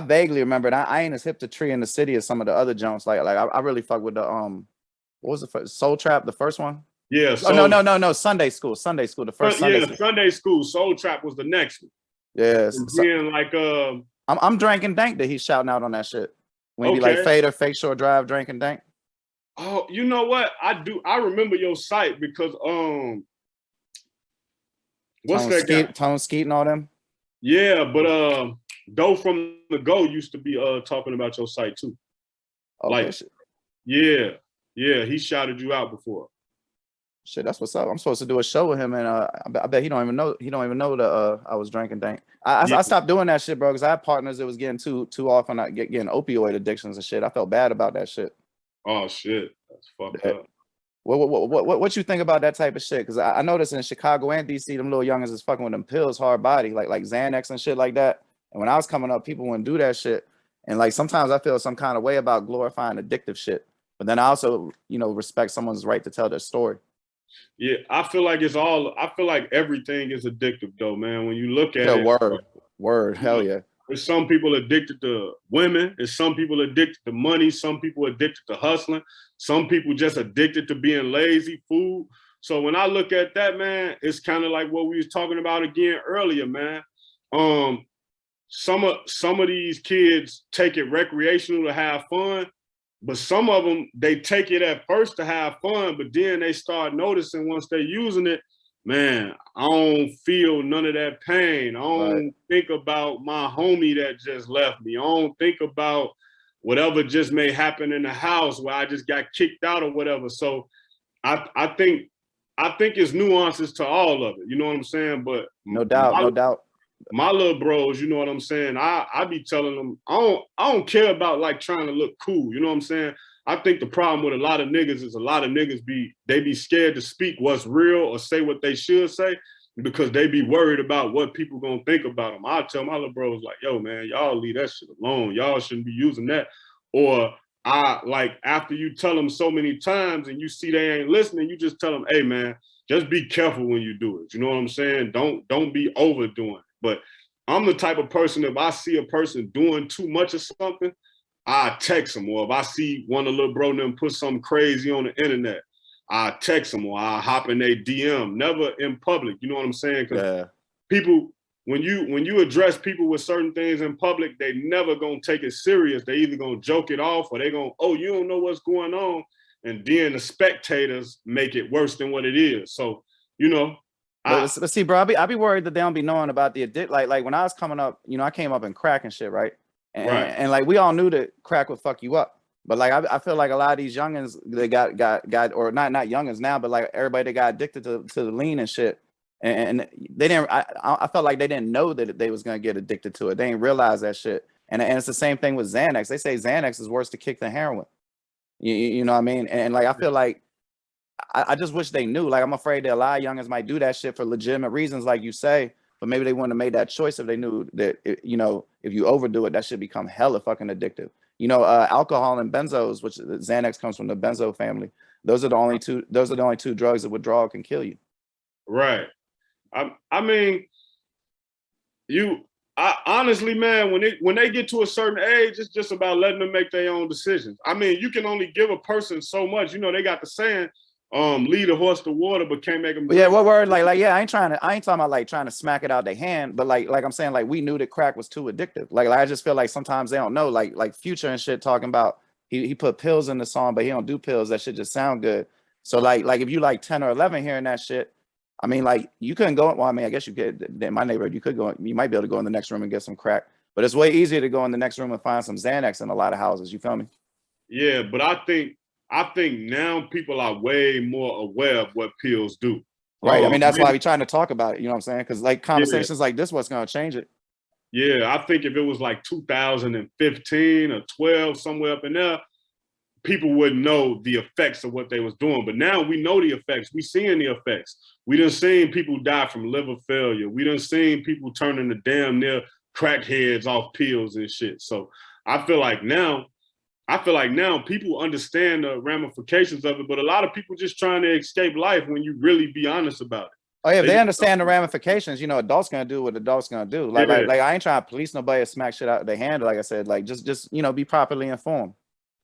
Speaker 1: vaguely remember it. I ain't as hip to Tree in the City as some of the other Jones. Like I really fuck with the what was the first Soul Trap, the first one?
Speaker 2: Yeah.
Speaker 1: No. Sunday School. The first Sunday School.
Speaker 2: Sunday School. Soul Trap was the next one.
Speaker 1: Yes.
Speaker 2: Yeah,
Speaker 1: I'm drinking dank that he's shouting out on that shit. When he be like Fader, Fake Shore Drive, drinking dank.
Speaker 2: Oh, you know what? I remember your site because what's that guy?
Speaker 1: Tone Skeet and all them.
Speaker 2: Yeah, but Doe from the Go used to be talking about your site too.
Speaker 1: Okay,
Speaker 2: like, yeah, he shouted you out before.
Speaker 1: Shit, that's what's up. I'm supposed to do a show with him, and I bet he don't even know. He don't even know that I was drinking dank. I stopped doing that shit, bro, because I had partners that was getting too often getting opioid addictions and shit. I felt bad about that shit.
Speaker 2: Oh shit, that's fucked up.
Speaker 1: What you think about that type of shit? Because I noticed in Chicago and DC, them little youngins is fucking with them pills, hard body, like Xanax and shit like that. And when I was coming up, people wouldn't do that shit. And like sometimes I feel some kind of way about glorifying addictive shit. But then I also, respect someone's right to tell their story.
Speaker 2: Yeah, I feel like everything is addictive though, man. When you look at
Speaker 1: it. Word, hell yeah.
Speaker 2: There's some people addicted to women. There's some people addicted to money. Some people addicted to hustling. Some people just addicted to being lazy, food. So when I look at that, man, it's kind of like what we was talking about again earlier, man. Some of these kids take it recreational to have fun, but some of them, they take it at first to have fun, but then they start noticing once they're using it, man, I don't feel none of that pain. I don't think about my homie that just left me. I don't think about whatever just may happen in the house where I just got kicked out or whatever. So I think it's nuances to all of it. You know what I'm saying? But
Speaker 1: no doubt.
Speaker 2: My little bros, you know what I'm saying? I be telling them, I don't care about like trying to look cool. You know what I'm saying? I think the problem with a lot of niggas is a lot of niggas be scared to speak what's real or say what they should say because they be worried about what people gonna think about them. I tell my little bros like, yo, man, y'all leave that shit alone. Y'all shouldn't be using that. Or like after you tell them so many times and you see they ain't listening, you just tell them, hey, man, just be careful when you do it. You know what I'm saying? Don't be overdoing it. But I'm the type of person, if I see a person doing too much of something, I text them. Or if I see one of the little bro and them put something crazy on the internet, I text them or I hop in their DM, never in public. You know what I'm saying? Because people, when you address people with certain things in public, they never gonna take it serious. They either gonna joke it off or they gonna, oh, you don't know what's going on. And then the spectators make it worse than what it is. So, you know,
Speaker 1: let's see, bro. I be worried that they don't be knowing about the addict. Like when I was coming up, you know, I came up in crack and shit, right? And like we all knew that crack would fuck you up. But like I feel like a lot of these youngins, they got or not youngins now, but like everybody that got addicted to the lean and shit. And they didn't. I felt like they didn't know that they was gonna get addicted to it. They didn't realize that shit. And it's the same thing with Xanax. They say Xanax is worse to kick than heroin. You know what I mean? And like I feel like I just wish they knew. Like I'm afraid that a lot of youngins might do that shit for legitimate reasons, like you say. But maybe they wouldn't have made that choice if they knew that you know, if you overdo it, that should become hella fucking addictive. You know, alcohol and benzos, which Xanax comes from the benzo family. Those are the only two. Those are the only two drugs that withdrawal can kill you.
Speaker 2: Right. I mean, honestly, man, when they get to a certain age, it's just about letting them make their own decisions. I mean, you can only give a person so much. You know, they got the saying, lead a horse to water, but can't make them.
Speaker 1: Yeah, what word? Like, yeah, I ain't talking about like trying to smack it out their hand, but like I'm saying, like we knew that crack was too addictive. Like I just feel like sometimes they don't know. Like Future and shit talking about he put pills in the song, but he don't do pills. That shit just sound good. So like if you like 10 or 11 hearing that shit, I mean, like you couldn't go. Well, I mean, I guess you could. In my neighborhood, you could go. You might be able to go in the next room and get some crack, but it's way easier to go in the next room and find some Xanax in a lot of houses. You feel me?
Speaker 2: Yeah, but I think now people are way more aware of what pills do.
Speaker 1: Right. I mean, that's why we're trying to talk about it. You know what I'm saying? Because like conversations like this, what's going to change it?
Speaker 2: Yeah, I think if it was like 2015 or 12, somewhere up in there, people would know the effects of what they was doing. But now we know the effects. We seeing the effects. We done seen people die from liver failure. We done seen people turning to damn near crackheads off pills and shit. So I feel like now people understand the ramifications of it, but a lot of people just trying to escape life when you really be honest about it.
Speaker 1: Oh yeah, if they understand the ramifications, you know, adults gonna do what adults gonna do. Like I ain't trying to police nobody or smack shit out of their hand. Like I said, like just you know, be properly informed.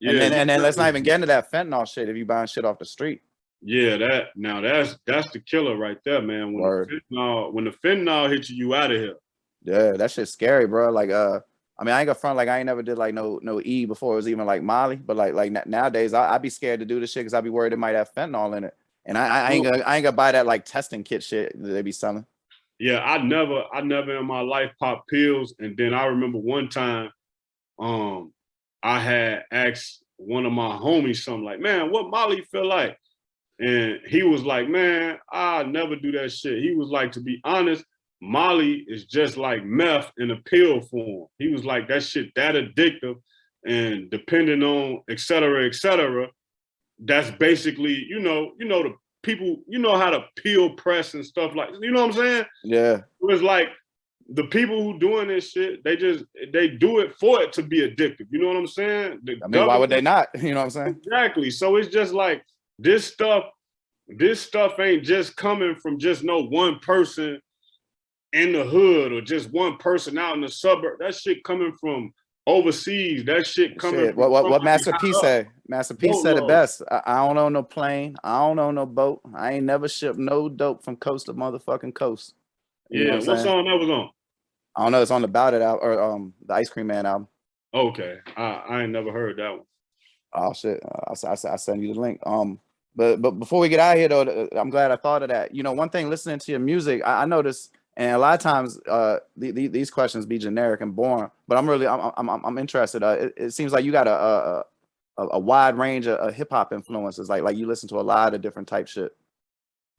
Speaker 1: Yeah, and then let's not even get into that fentanyl shit if you buying shit off the street.
Speaker 2: Yeah, that's the killer right there, man. When the fentanyl hits you out of here.
Speaker 1: Yeah, that shit's scary, bro. Like I mean, I ain't gonna front like I ain't never did like no E before it was even like Molly, but like nowadays I'd be scared to do this shit because I'd be worried it might have fentanyl in it, and I ain't gonna buy that like testing kit shit that they be selling.
Speaker 2: Yeah, I never in my life popped pills, and then I remember one time, I had asked one of my homies something like, man, what Molly feel like? And he was like, man, I never do that shit. He was like, to be honest, Molly is just like meth in a pill form. He was like, that shit that addictive, and depending on et cetera, that's basically, you know, the people, you know how to peel press and stuff like, you know what I'm saying?
Speaker 1: Yeah.
Speaker 2: It was like the people who doing this shit, they do it for it to be addictive. You know what I'm saying?
Speaker 1: I mean, why would they not? You know what I'm saying?
Speaker 2: Exactly. So it's just like this stuff ain't just coming from just no one person in the hood or just one person out in the suburb. That shit coming from overseas. That shit coming from
Speaker 1: what Master P said. Master P said it best. I don't own no plane. I don't own no boat. I ain't never shipped no dope from coast to motherfucking coast.
Speaker 2: You know what song that was on?
Speaker 1: I don't know. It's on the Bout It album or the Ice Cream Man album.
Speaker 2: Okay, I ain't never heard that one.
Speaker 1: Oh shit! I send you the link. But before we get out of here though, I'm glad I thought of that. You know, one thing listening to your music, I noticed, And a lot of times, these questions be generic and boring. But I'm interested. It seems like you got a wide range of hip hop influences. Like you listen to a lot of different type shit.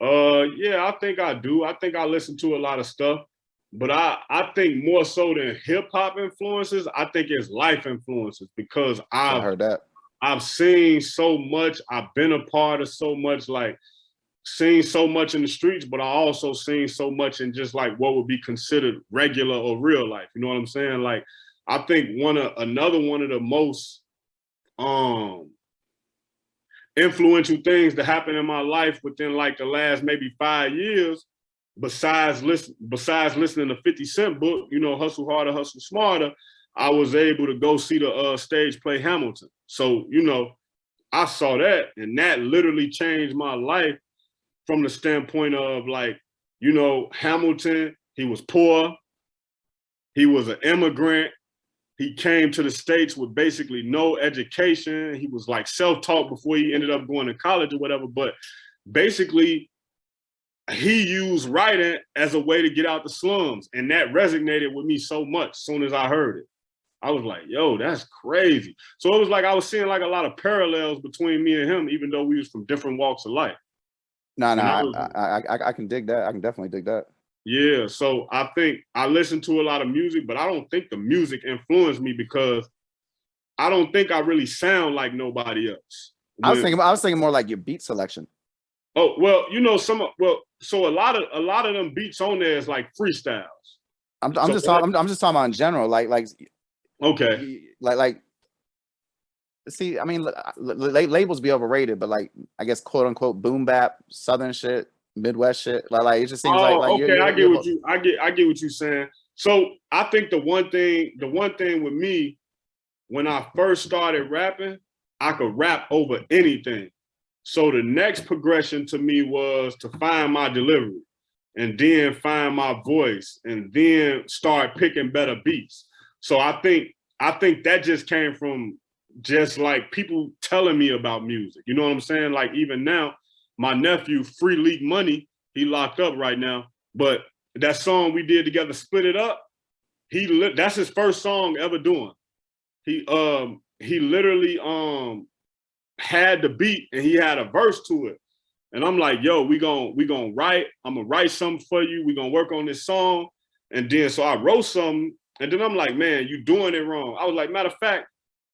Speaker 2: Yeah, I think I do. I think I listen to a lot of stuff, but I think more so than hip hop influences, I think it's life influences because
Speaker 1: I heard that.
Speaker 2: I've seen so much. I've been a part of so much, like seen so much in the streets, but I also seen so much in just like what would be considered regular or real life. You know what I'm saying? Like, I think another one of the most influential things that happened in my life within like the last maybe 5 years, besides listening to 50 Cent book, you know, Hustle Harder, Hustle Smarter, I was able to go see the stage play Hamilton. So, you know, I saw that, and that literally changed my life from the standpoint of like, you know, Hamilton, he was poor, he was an immigrant, he came to the States with basically no education. He was like self-taught before he ended up going to college or whatever. But basically, he used writing as a way to get out the slums. And that resonated with me so much as soon as I heard it. I was like, yo, that's crazy. So it was like I was seeing like a lot of parallels between me and him, even though we was from different walks of life.
Speaker 1: I can dig that. I can definitely dig that.
Speaker 2: Yeah, so I think I listen to a lot of music, but I don't think the music influenced me because I don't think I really sound like nobody else.
Speaker 1: I was thinking more like your beat selection.
Speaker 2: Oh, well, you know, so a lot of them beats on there is like freestyles.
Speaker 1: I'm just talking about in general, like
Speaker 2: okay,
Speaker 1: like see, I mean, labels be overrated, but like I guess quote unquote boom bap, southern shit, Midwest shit, like it just seems like
Speaker 2: okay, I get what you're saying. So I think the one thing with me, when I first started rapping, I could rap over anything. So the next progression to me was to find my delivery and then find my voice and then start picking better beats. So I think that just came from just like people telling me about music. You know what I'm saying? Like even now, my nephew, Free Leek Muney, he locked up right now. But that song we did together, Split It Up, that's his first song ever doing. He literally had the beat and he had a verse to it. And I'm like, yo, we gonna write, I'm gonna write something for you, we gonna work on this song. And then so I wrote something, and then I'm like, man, you doing it wrong. I was like, matter of fact,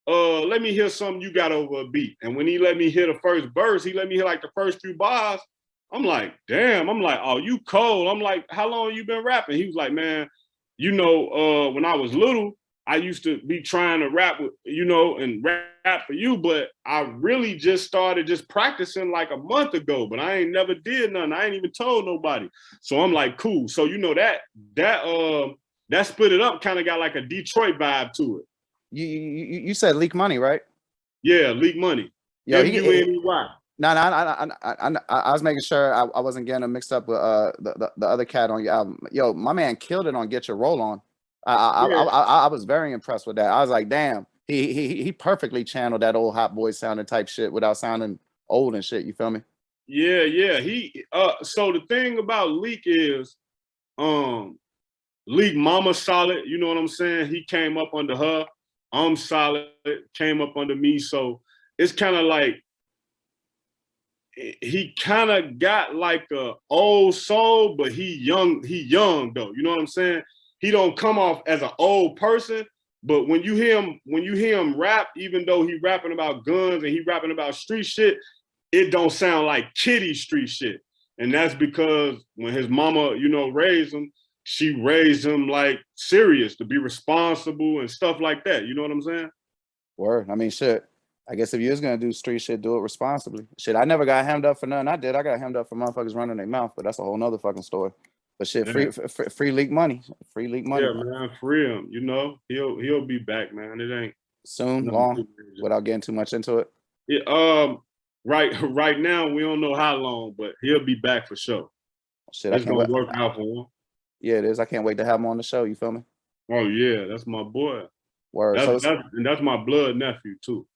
Speaker 2: let me hear something you got over a beat. And when he let me hear the first verse, he let me hear like the first few bars. I'm like, damn. I'm like, oh, you cold. I'm like, how long you been rapping? He was like, man, you know, when I was little, I used to be trying to rap with, you know, and rap for you, but I really just started just practicing like a month ago, but I ain't never did nothing. I ain't even told nobody. So I'm like, cool. So you know that Split It Up kind of got like a Detroit vibe to it.
Speaker 1: You said Leek Muney, right?
Speaker 2: Yeah, Leek Muney.
Speaker 1: Yo,
Speaker 2: M-U-N-E-Y.
Speaker 1: No, I was making sure I wasn't getting mixed up with the other cat on your album. Yo, my man killed it on Get Your Roll On. I was very impressed with that. I was like, damn, he perfectly channeled that old Hot Boy sounding type shit without sounding old and shit. You feel me?
Speaker 2: Yeah. He so the thing about Leek is Leek mama solid, you know what I'm saying? He came up under her. I'm solid, came up under me. So it's kind of like he kind of got like a old soul, but he young though. You know what I'm saying? He don't come off as an old person, but when you hear him rap, even though he rapping about guns and he rapping about street shit, it don't sound like kiddie street shit. And that's because when his mama, you know, raised him, she raised him like serious, to be responsible and stuff like that. You know what I'm saying?
Speaker 1: Word. I mean, shit. I guess if you was gonna do street shit, do it responsibly. Shit, I never got hemmed up for nothing. I got hemmed up for motherfuckers running their mouth, but that's a whole nother fucking story. But shit, free Leek Muney. Free Leek Muney.
Speaker 2: Yeah, man, free him. You know, he'll be back, man. It ain't
Speaker 1: soon, long, without getting too much into it.
Speaker 2: Yeah, right now we don't know how long, but he'll be back for sure.
Speaker 1: Shit,
Speaker 2: it's gonna work out for him.
Speaker 1: Yeah, it is. I can't wait to have him on the show. You feel me?
Speaker 2: Oh yeah, that's my boy.
Speaker 1: Word.
Speaker 2: That's my blood nephew too.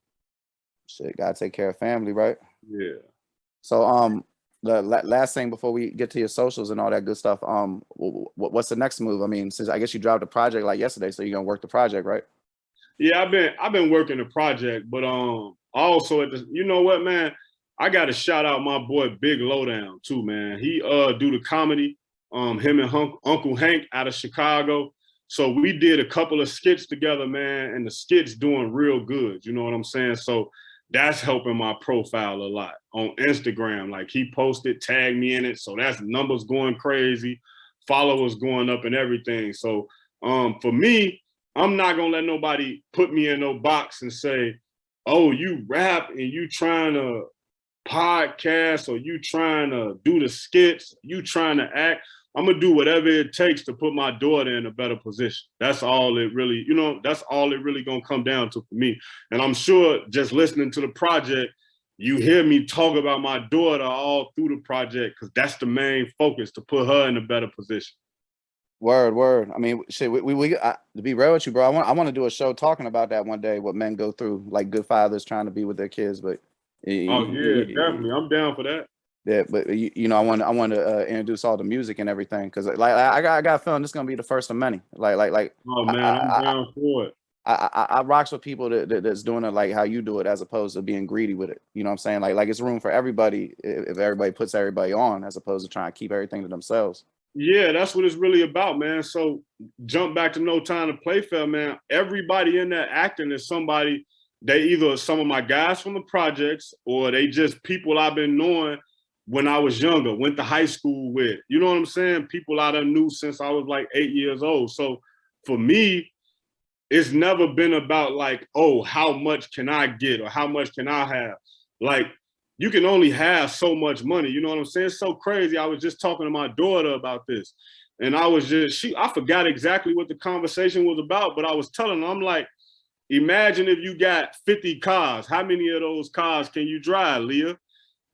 Speaker 1: Shit, gotta take care of family, right?
Speaker 2: Yeah.
Speaker 1: So the last thing before we get to your socials and all that good stuff, what's the next move? I mean, since I guess you dropped a project like yesterday, so you're gonna work the project, right?
Speaker 2: Yeah, I've been working the project, but also you know what, man, I got to shout out my boy Big Lowdown too, man. He do the comedy, him and Uncle Hank out of Chicago. So we did a couple of skits together, man, and the skits doing real good. You know what I'm saying? So that's helping my profile a lot on Instagram. Like he posted, tagged me in it, so that's numbers going crazy, followers going up and everything. So for me, I'm not gonna let nobody put me in no box and say, oh, you rap and you trying to podcast or you trying to do the skits, you trying to act. I'm gonna do whatever it takes to put my daughter in a better position. That's all it really, that's all it really gonna come down to for me. And I'm sure just listening to the project, you hear me talk about my daughter all through the project because that's the main focus, to put her in a better position.
Speaker 1: Word. I mean, shit. To be real with you, bro. I want to do a show talking about that one day. What men go through, like good fathers trying to be with their kids. But
Speaker 2: oh yeah, definitely, I'm down for that.
Speaker 1: Yeah, but I want to introduce all the music and everything because like I got a feeling this is gonna be the first of many. Like.
Speaker 2: Oh man, I'm down for it.
Speaker 1: I rocks with people that's doing it like how you do it, as opposed to being greedy with it. You know what I'm saying? Like it's room for everybody if everybody puts everybody on, as opposed to trying to keep everything to themselves.
Speaker 2: Yeah, that's what it's really about, man. So jump back to No Time to Play Fair, man. Everybody in that acting is somebody, they either some of my guys from the projects or they just people I've been knowing when I was younger, went to high school with. You know what I'm saying? People I done knew since I was like 8 years old. So for me, it's never been about like, oh, how much can I get or how much can I have? Like, you can only have so much money. You know what I'm saying? It's so crazy. I was just talking to my daughter about this. And I was I forgot exactly what the conversation was about, but I was telling her, I'm like, imagine if you got 50 cars. How many of those cars can you drive, Leah?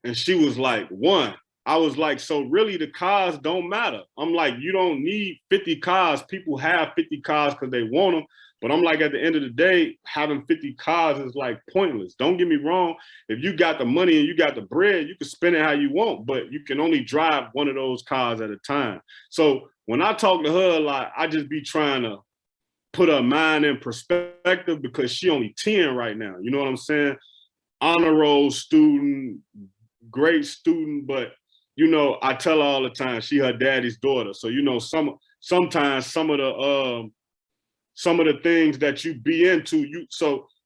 Speaker 2: And she was like, one. I was like, so really the cars don't matter. I'm like, you don't need 50 cars. People have 50 cars because they want them. But I'm like, at the end of the day, having 50 cars is like pointless. Don't get me wrong. If you got the money and you got the bread, you can spend it how you want, but you can only drive one of those cars at a time. So when I talk to her a lot, I just be trying to put her mind in perspective because she only 10 right now. You know what I'm saying? Honor roll student, great student, but I tell her all the time, she her daddy's daughter. So, sometimes some of the things that you be into,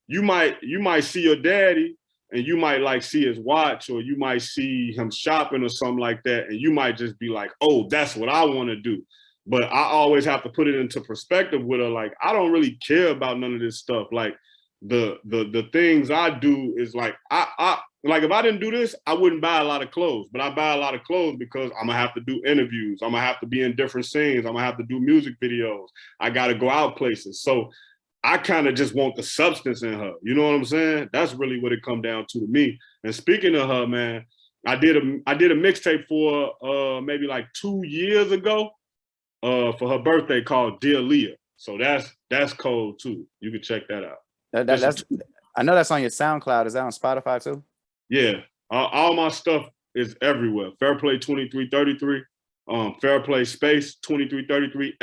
Speaker 2: you might see your daddy and you might like see his watch or you might see him shopping or something like that. And you might just be like, oh, that's what I want to do. But I always have to put it into perspective with her. Like, I don't really care about none of this stuff. Like the things I do is like, like if I didn't do this, I wouldn't buy a lot of clothes, but I buy a lot of clothes because I'm gonna have to do interviews. I'm gonna have to be in different scenes. I'm gonna have to do music videos. I got to go out places. So I kind of just want the substance in her. You know what I'm saying? That's really what it come down to me. And speaking of her, man, I did a mixtape for maybe like 2 years ago for her birthday called Dear Leah. So that's cold too. You can check that out.
Speaker 1: That's I know that's on your SoundCloud. Is that on Spotify too?
Speaker 2: Yeah, all my stuff is everywhere. Fairplay 2333, Fairplay space 2333,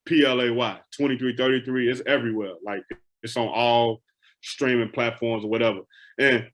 Speaker 2: FAIRPLAY 2333. It's everywhere. Like it's on all streaming platforms or whatever. And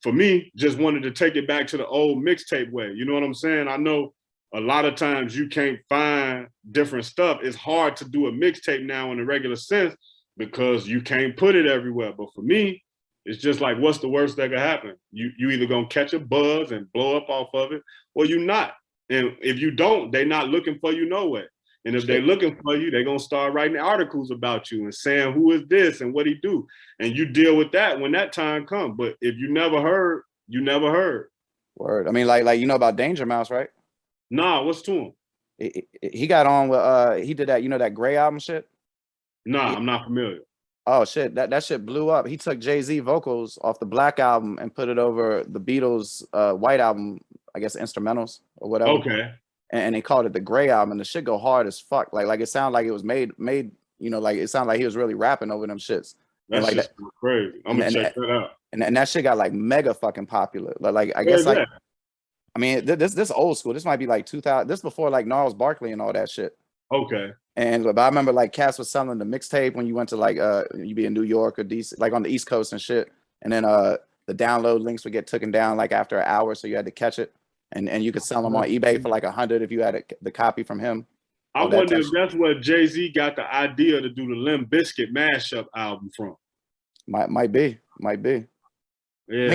Speaker 2: for me, just wanted to take it back to the old mixtape way. You know what I'm saying? I know a lot of times you can't find different stuff. It's hard to do a mixtape now in a regular sense because you can't put it everywhere. But for me, it's just like, what's the worst that could happen? You either gonna catch a buzz and blow up off of it, or you not. And if you don't, they're not looking for you nowhere. And if they're looking for you, they're gonna start writing articles about you and saying who is this and what he do. And you deal with that when that time comes. But if you never heard, you never heard.
Speaker 1: Word. I mean, like you know about Danger Mouse, right?
Speaker 2: Nah, what's to him?
Speaker 1: He got on with he did that, that Gray album shit.
Speaker 2: Nah, I'm not familiar.
Speaker 1: Oh shit, that shit blew up. He took Jay-Z vocals off the Black album and put it over the Beatles White album, I guess instrumentals or whatever.
Speaker 2: Okay.
Speaker 1: And they called it the Gray album, and the shit go hard as fuck. Like it sounded like it was made, like it sounded like he was really rapping over them shits.
Speaker 2: That's like crazy. I'm gonna check that out.
Speaker 1: and that shit got like mega fucking popular. Like I
Speaker 2: Where
Speaker 1: guess
Speaker 2: is
Speaker 1: like
Speaker 2: that?
Speaker 1: I mean this old school. This might be like 2000. This before like Gnarls Barkley and all that shit.
Speaker 2: Okay.
Speaker 1: And but I remember like Cass was selling the mixtape when you went to like you be in New York or DC, like on the East Coast and shit. And then the download links would get taken down like after an hour, so you had to catch it. And you could sell them on eBay for like 100 if you had the copy from him.
Speaker 2: I wonder if that's where Jay-Z got the idea to do the Limp Bizkit mashup album from.
Speaker 1: Might be.
Speaker 2: Yeah,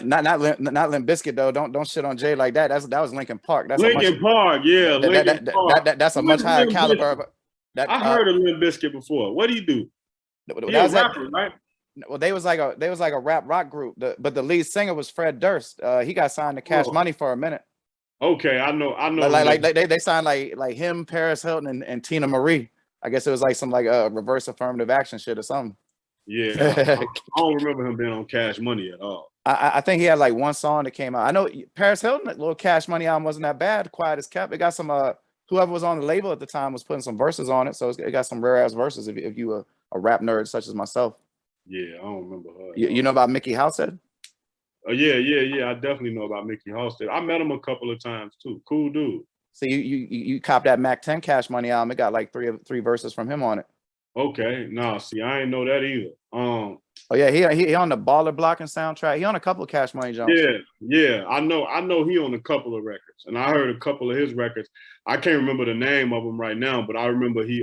Speaker 1: Not Limp Bizkit though. Don't shit on Jay like that. That was Linkin Park. That's
Speaker 2: Linkin Park. Yeah, Linkin Park.
Speaker 1: That's a much higher caliber.
Speaker 2: I heard of Limp Bizkit before. What do you do?
Speaker 1: That was
Speaker 2: rapper, right?
Speaker 1: Well, they was like a rap rock group. But the lead singer was Fred Durst. He got signed to Cash Money for a minute.
Speaker 2: Okay, I know.
Speaker 1: Like they signed like him, Paris Hilton, and Tina Marie. I guess it was like some like reverse affirmative action shit or something.
Speaker 2: Yeah, I don't remember him being on Cash Money at all.
Speaker 1: I think he had like one song that came out. I know Paris Hilton, little Cash Money album wasn't that bad. Quiet as Kept. It got some whoever was on the label at the time was putting some verses on it, so it got some rare ass verses. If you were a rap nerd such as myself.
Speaker 2: Yeah, I don't remember her.
Speaker 1: You know about Mickey Househead?
Speaker 2: Oh yeah. I definitely know about Mickey Halstead. I met him a couple of times too. Cool dude.
Speaker 1: So you cop that Mac 10 Cash Money album. It got like three verses from him on it.
Speaker 2: Okay, nah, see, I ain't know that either.
Speaker 1: Oh yeah, he on the Baller Blocking soundtrack. He on a couple of Cash Money jumps.
Speaker 2: Yeah. I know he on a couple of records, and I heard a couple of his records. I can't remember the name of them right now, but I remember he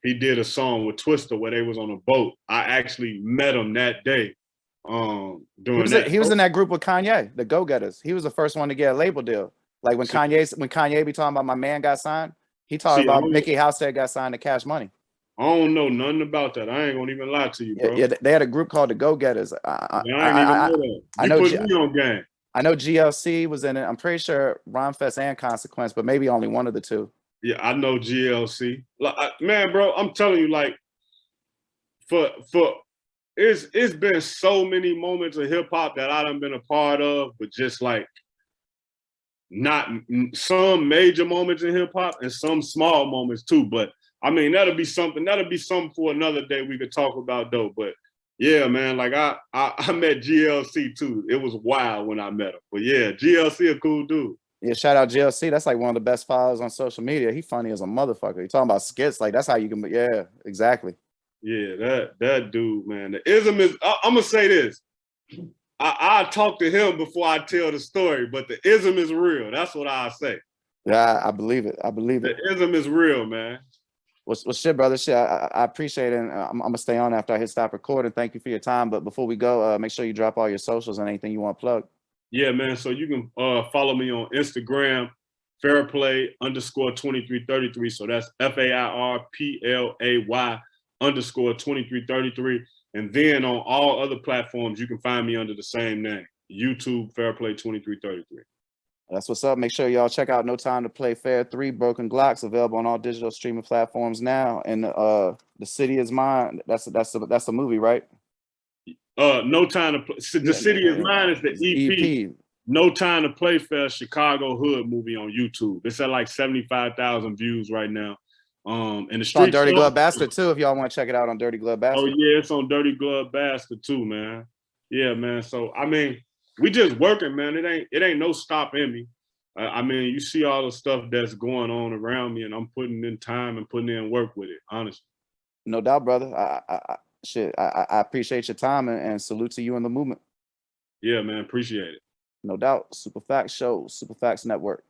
Speaker 2: did a song with Twista where they was on a boat. I actually met him that day.
Speaker 1: He was in that group with Kanye, the Go Getters. He was the first one to get a label deal. Like when Kanye be talking about my man got signed, he talking about Mickey Househead got signed to Cash Money.
Speaker 2: I don't know nothing about that. I ain't gonna even lie to you, bro.
Speaker 1: Yeah, they had a group called the Go Getters.
Speaker 2: I ain't even know that. I know me on game.
Speaker 1: I know GLC was in it. I'm pretty sure Rhymefest and Consequence, but maybe only one of the two.
Speaker 2: Yeah, I know GLC. Man, bro, I'm telling you, like, for it's been so many moments of hip hop that I done been a part of, but just like not some major moments in hip hop and some small moments too. But I mean, that'll be something for another day we could talk about though. But yeah, man, like I met GLC too. It was wild when I met him. But yeah, GLC a cool dude.
Speaker 1: Yeah, shout out GLC. That's like one of the best followers on social media. He funny as a motherfucker. You talking about skits, like that's how you can. Yeah, exactly.
Speaker 2: Yeah, that dude, man. The ism is. I'm gonna say this. I talk to him before I tell the story, but the ism is real. That's what I say.
Speaker 1: Yeah, I believe it.
Speaker 2: The ism is real, man.
Speaker 1: Well, shit, brother. Shit, I appreciate it. And I'm gonna stay on after I hit stop recording. Thank you for your time. But before we go, make sure you drop all your socials and anything you want to plug.
Speaker 2: Yeah, man. So you can follow me on Instagram, Fairplay _2333. So that's FAIRPLAY_2333. And then on all other platforms, you can find me under the same name, YouTube Fairplay 2333.
Speaker 1: That's what's up. Make sure y'all check out No Time to Play Fair 3 Broken Glocks, available on all digital streaming platforms now. And The City Is Mine. That's the movie, right?
Speaker 2: No Time to Play. The City Is Mine is the EP. No Time to Play Fair Chicago Hood movie on YouTube. It's at like 75,000 views right now. And the street
Speaker 1: on Dirty Glove Bastard too, if y'all want to check it out on Dirty Glove Bastard.
Speaker 2: Oh yeah, it's on Dirty Glove Bastard too, man. Yeah, man. So I mean, we just working, man. It ain't no stopping me. I mean, you see all the stuff that's going on around me, and I'm putting in time and putting in work with it. Honestly.
Speaker 1: No doubt, brother. I appreciate your time and salute to you in the movement.
Speaker 2: Yeah, man. Appreciate it.
Speaker 1: No doubt. Super Facts Show, Super Facts Network.